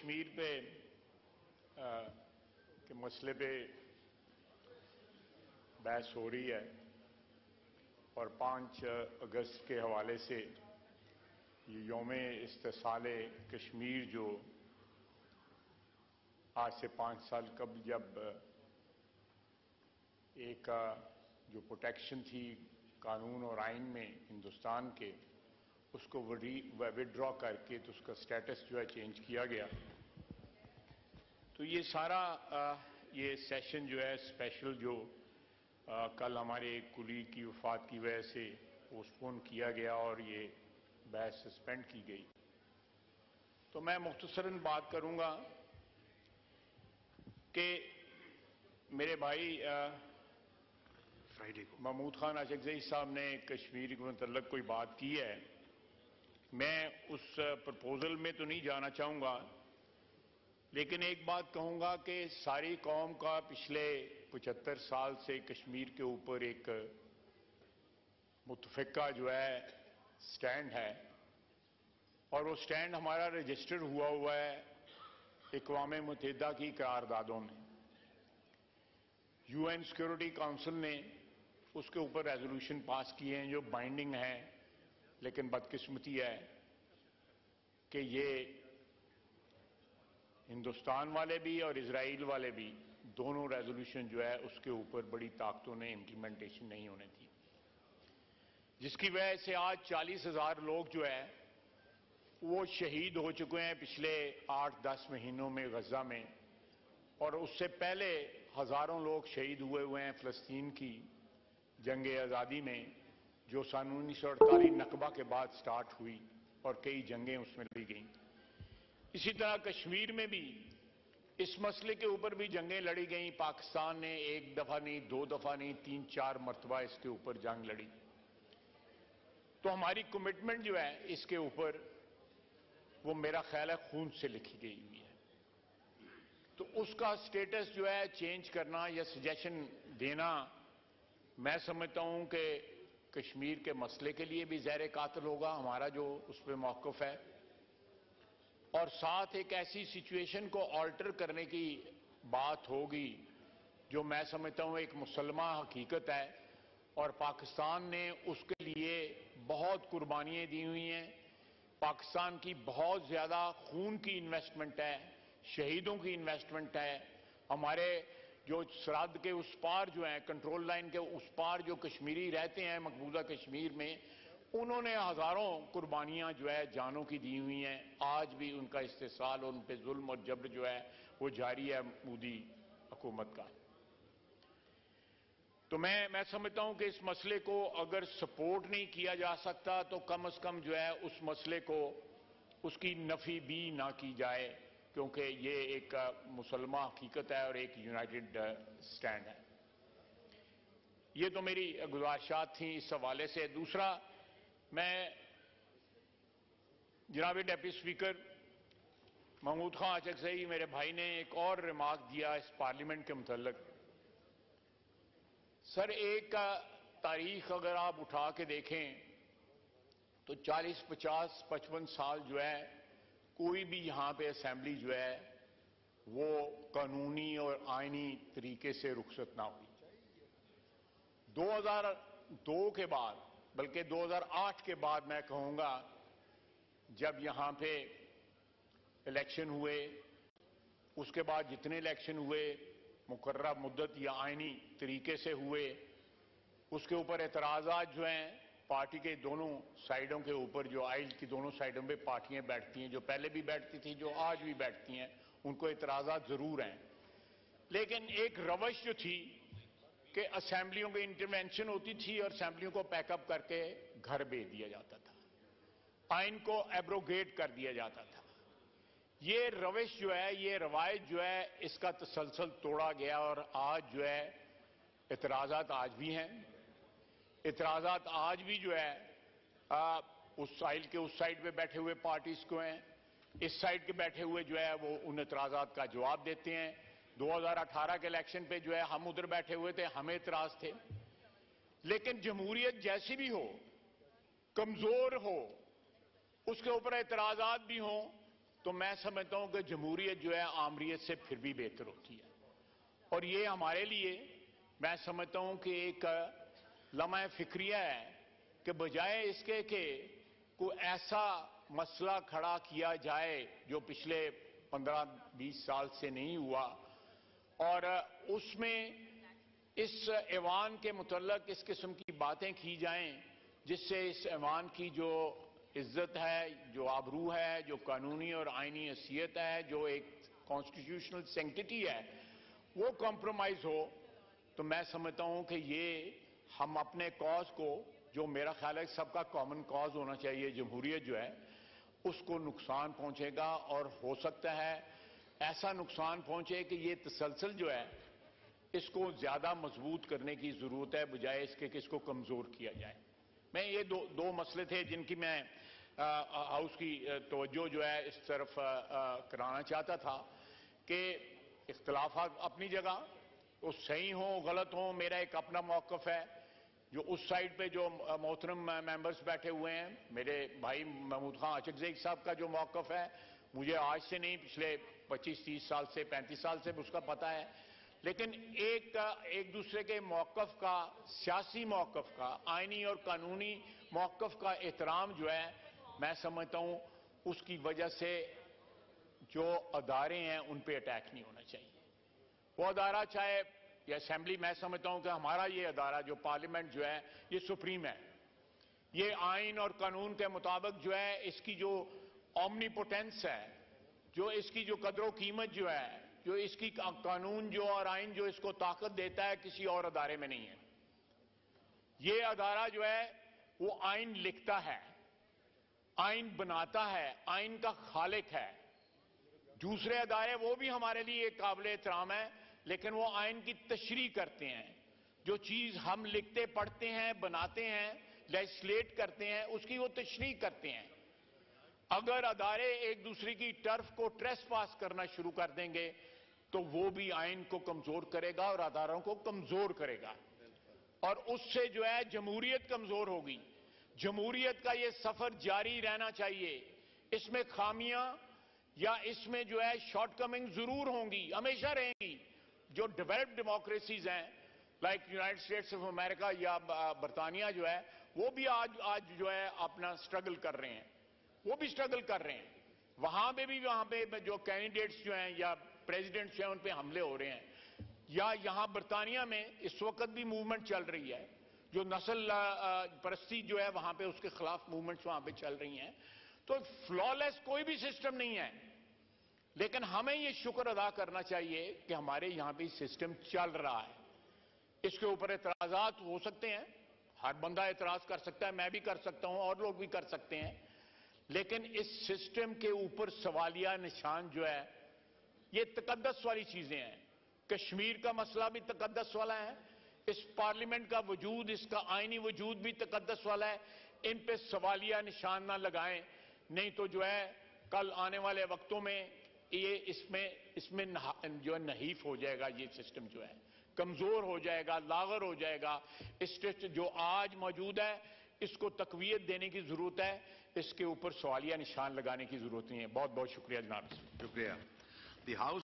کشمیر پہ کے مسئلے پہ بحث ہو رہی ہے اور 5 اگست کے حوالے سے یہ یوم استحصال کشمیر جو آج سے 5 سال قبل جب ایک جو پروٹیکشن تھی قانون اور آئین میں ہندوستان کے اس کو وڈرا کر کے تو اس کا سٹیٹس جو ہے چینج کیا گیا، تو یہ سارا یہ سیشن جو ہے اسپیشل جو کل ہمارے ایک کلیگ کی وفات کی وجہ سے پوسٹ پون کیا گیا اور یہ بحث سسپینڈ کی گئی، تو میں مختصراً بات کروں گا کہ میرے بھائی محمود خان اشرف صاحب نے کشمیر کے متعلق کوئی بات کی ہے، میں اس پرپوزل میں تو نہیں جانا چاہوں گا، لیکن ایک بات کہوں گا کہ ساری قوم کا پچھلے 75 سال سے کشمیر کے اوپر ایک متفقہ جو ہے سٹینڈ ہے، اور وہ سٹینڈ ہمارا رجسٹر ہوا ہے اقوام متحدہ کی قراردادوں میں۔ UN سیکورٹی کونسل نے اس کے اوپر ریزولوشن پاس کیے ہیں جو بائنڈنگ ہیں، لیکن بدقسمتی ہے کہ یہ ہندوستان والے بھی اور اسرائیل والے بھی دونوں ریزولوشن جو ہے اس کے اوپر بڑی طاقتوں نے امپلیمنٹیشن نہیں ہونے دی، جس کی وجہ سے آج 40,000 لوگ جو ہے وہ شہید ہو چکے ہیں پچھلے 8-10 مہینوں میں غزہ میں، اور اس سے پہلے ہزاروں لوگ شہید ہوئے ہیں فلسطین کی جنگ آزادی میں جو سن 1948 نکبہ کے بعد سٹارٹ ہوئی اور کئی جنگیں اس میں لڑی گئیں۔ اسی طرح کشمیر میں بھی اس مسئلے کے اوپر بھی جنگیں لڑی گئیں، پاکستان نے 1 دفعہ نہیں 2 دفعہ نہیں 3-4 مرتبہ اس کے اوپر جنگ لڑی، تو ہماری کمٹمنٹ جو ہے اس کے اوپر وہ میرا خیال ہے خون سے لکھی گئی ہوئی ہے، تو اس کا سٹیٹس جو ہے چینج کرنا یا سجیشن دینا میں سمجھتا ہوں کہ کشمیر کے مسئلے کے لیے بھی زہر قاتل ہوگا ہمارا جو اس پہ موقف ہے، اور ساتھ ایک ایسی سچویشن کو آلٹر کرنے کی بات ہوگی جو میں سمجھتا ہوں ایک مسلمہ حقیقت ہے، اور پاکستان نے اس کے لیے بہت قربانیاں دی ہوئی ہیں، پاکستان کی بہت زیادہ خون کی انویسٹمنٹ ہے، شہیدوں کی انویسٹمنٹ ہے، ہمارے جو سرحد کے اس پار جو ہیں کنٹرول لائن کے اس پار جو کشمیری رہتے ہیں مقبوضہ کشمیر میں، انہوں نے ہزاروں قربانیاں جو ہے جانوں کی دی ہوئی ہیں، آج بھی ان کا استحصال اور ان پہ ظلم اور جبر جو ہے وہ جاری ہے مودی حکومت کا۔ تو میں سمجھتا ہوں کہ اس مسئلے کو اگر سپورٹ نہیں کیا جا سکتا تو کم از کم جو ہے اس مسئلے کو اس کی نفی بھی نہ کی جائے، کیونکہ یہ ایک مسلمہ حقیقت ہے اور ایک یونائٹڈ سٹینڈ ہے۔ یہ تو میری گزارشات تھیں اس حوالے سے۔ دوسرا، میں جناب ڈپٹی اسپیکر محمود خان اچکزئی میرے بھائی نے ایک اور ریمارک دیا اس پارلیمنٹ کے متعلق۔ سر، ایک تاریخ اگر آپ اٹھا کے دیکھیں تو 40, 50, 55 سال جو ہے کوئی بھی یہاں پہ اسمبلی جو ہے وہ قانونی اور آئینی طریقے سے رخصت نہ ہوئی۔ 2002 کے بعد بلکہ 2008 کے بعد میں کہوں گا جب یہاں پہ الیکشن ہوئے، اس کے بعد جتنے الیکشن ہوئے مقررہ مدت یا آئینی طریقے سے ہوئے، اس کے اوپر اعتراضات جو ہیں پارٹی کے دونوں سائیڈوں کے اوپر، جو آئل کی دونوں سائیڈوں پہ پارٹیاں بیٹھتی ہیں، جو پہلے بھی بیٹھتی تھیں جو آج بھی بیٹھتی ہیں، ان کو اعتراضات ضرور ہیں، لیکن ایک روش جو تھی کہ اسمبلیوں کی انٹرونشن ہوتی تھی اور اسمبلیوں کو پیک اپ کر کے گھر بھیج دیا جاتا تھا، آئین کو ایبروگیٹ کر دیا جاتا تھا۔ یہ روش جو ہے، یہ روایت جو ہے، اس کا تسلسل توڑا گیا اور آج جو ہے اعتراضات آج بھی ہیں، اعتراضات آج بھی جو ہے اس سائل کے اس سائڈ پہ بیٹھے ہوئے پارٹیز کو ہیں، اس سائڈ کے بیٹھے ہوئے جو ہے وہ ان اعتراضات کا جواب دیتے ہیں۔ 2018 کے الیکشن پہ جو ہے ہم ادھر بیٹھے ہوئے تھے، ہمیں اعتراض تھے، لیکن جمہوریت جیسی بھی ہو، کمزور ہو، اس کے اوپر اعتراضات بھی ہوں، تو میں سمجھتا ہوں کہ جمہوریت جو ہے آمریت سے پھر بھی بہتر ہوتی ہے. اور یہ ہمارے لیے میں سمجھتا ہوں کہ ایک لمحہ فکریہ ہے کہ بجائے اس کے کہ کوئی ایسا مسئلہ کھڑا کیا جائے جو پچھلے 15-20 سال سے نہیں ہوا اور اس میں اس ایوان کے متعلق اس قسم کی باتیں کی جائیں جس سے اس ایوان کی جو عزت ہے، جو آبرو ہے، جو قانونی اور آئینی حیثیت ہے، جو ایک کانسٹیٹیوشنل سینکٹیٹی ہے، وہ کمپرومائز ہو. تو میں سمجھتا ہوں کہ یہ ہم اپنے کاز کو، جو میرا خیال ہے سب کا کامن کاز ہونا چاہیے، جمہوریت جو ہے، اس کو نقصان پہنچے گا. اور ہو سکتا ہے ایسا نقصان پہنچے کہ یہ تسلسل جو ہے اس کو زیادہ مضبوط کرنے کی ضرورت ہے بجائے اس کے کہ اس کو کمزور کیا جائے. میں یہ دو مسئلے تھے جن کی میں ہاؤس کی توجہ جو ہے اس طرف کرانا چاہتا تھا کہ اختلافات اپنی جگہ وہ صحیح ہوں غلط ہوں. میرا ایک اپنا موقف ہے. جو اس سائڈ پہ جو محترم ممبرز بیٹھے ہوئے ہیں، میرے بھائی محمود خان اچکزئی صاحب کا جو موقف ہے، مجھے آج سے نہیں پچھلے 25-30 سال سے 35 سال سے اس کا پتہ ہے. لیکن ایک دوسرے کے موقف کا، سیاسی موقف کا، آئینی اور قانونی موقف کا احترام جو ہے، میں سمجھتا ہوں اس کی وجہ سے جو ادارے ہیں ان پہ اٹیک نہیں ہونا چاہیے. وہ ادارہ چاہے یہ اسمبلی، میں سمجھتا ہوں کہ ہمارا یہ ادارہ جو پارلیمنٹ جو ہے یہ سپریم ہے. یہ آئین اور قانون کے مطابق جو ہے اس کی جو اومنی پوٹینس ہے، جو اس کی جو قدر و قیمت جو ہے، جو اس کی قانون جو اور آئین جو اس کو طاقت دیتا ہے، کسی اور ادارے میں نہیں ہے. یہ ادارہ جو ہے وہ آئین لکھتا ہے، آئین بناتا ہے، آئین کا خالق ہے. دوسرے ادارے وہ بھی ہمارے لیے ایک قابل احترام ہے، لیکن وہ آئین کی تشریح کرتے ہیں. جو چیز ہم لکھتے پڑھتے ہیں، بناتے ہیں، لیجسلیٹ کرتے ہیں، اس کی وہ تشریح کرتے ہیں. اگر ادارے ایک دوسرے کی ٹرف کو ٹریس پاس کرنا شروع کر دیں گے تو وہ بھی آئین کو کمزور کرے گا اور اداروں کو کمزور کرے گا، اور اس سے جو ہے جمہوریت کمزور ہوگی. جمہوریت کا یہ سفر جاری رہنا چاہیے. اس میں خامیاں یا اس میں جو ہے شارٹ کمنگ ضرور ہوں گی، ہمیشہ رہیں گی. جو ڈیولپڈ ڈیموکریسیز ہیں like United States of America یا برطانیہ جو ہے، وہ بھی آج جو ہے اپنا سٹرگل کر رہے ہیں. وہ بھی سٹرگل کر رہے ہیں. وہاں پہ جو کینڈیڈیٹس جو ہیں یا پریزیڈنٹس جو ہیں ان پہ حملے ہو رہے ہیں. یا یہاں برطانیہ میں اس وقت بھی موومنٹ چل رہی ہے، جو نسل پرستی جو ہے وہاں پہ اس کے خلاف موومنٹس وہاں پہ چل رہی ہیں. تو فلالیس کوئی بھی سسٹم نہیں ہے، لیکن ہمیں یہ شکر ادا کرنا چاہیے کہ ہمارے یہاں پہ سسٹم چل رہا ہے. اس کے اوپر اعتراضات ہو سکتے ہیں، ہر بندہ اعتراض کر سکتا ہے، میں بھی کر سکتا ہوں اور لوگ بھی کر سکتے ہیں، لیکن اس سسٹم کے اوپر سوالیہ نشان جو ہے یہ تقدس والی چیزیں ہیں. کشمیر کا مسئلہ بھی تقدس والا ہے، اس پارلیمنٹ کا وجود، اس کا آئینی وجود بھی تقدس والا ہے. ان پہ سوالیہ نشان نہ لگائیں، نہیں تو جو ہے کل آنے والے وقتوں میں یہ اس میں جو ہے نحیف ہو جائے گا. یہ سسٹم جو ہے کمزور ہو جائے گا، لاغر ہو جائے گا. اس جو آج موجود ہے اس کو تقویت دینے کی ضرورت ہے، اس کے اوپر سوالیہ نشان لگانے کی ضرورت نہیں ہے. بہت بہت شکریہ جناب. شکریہ. The house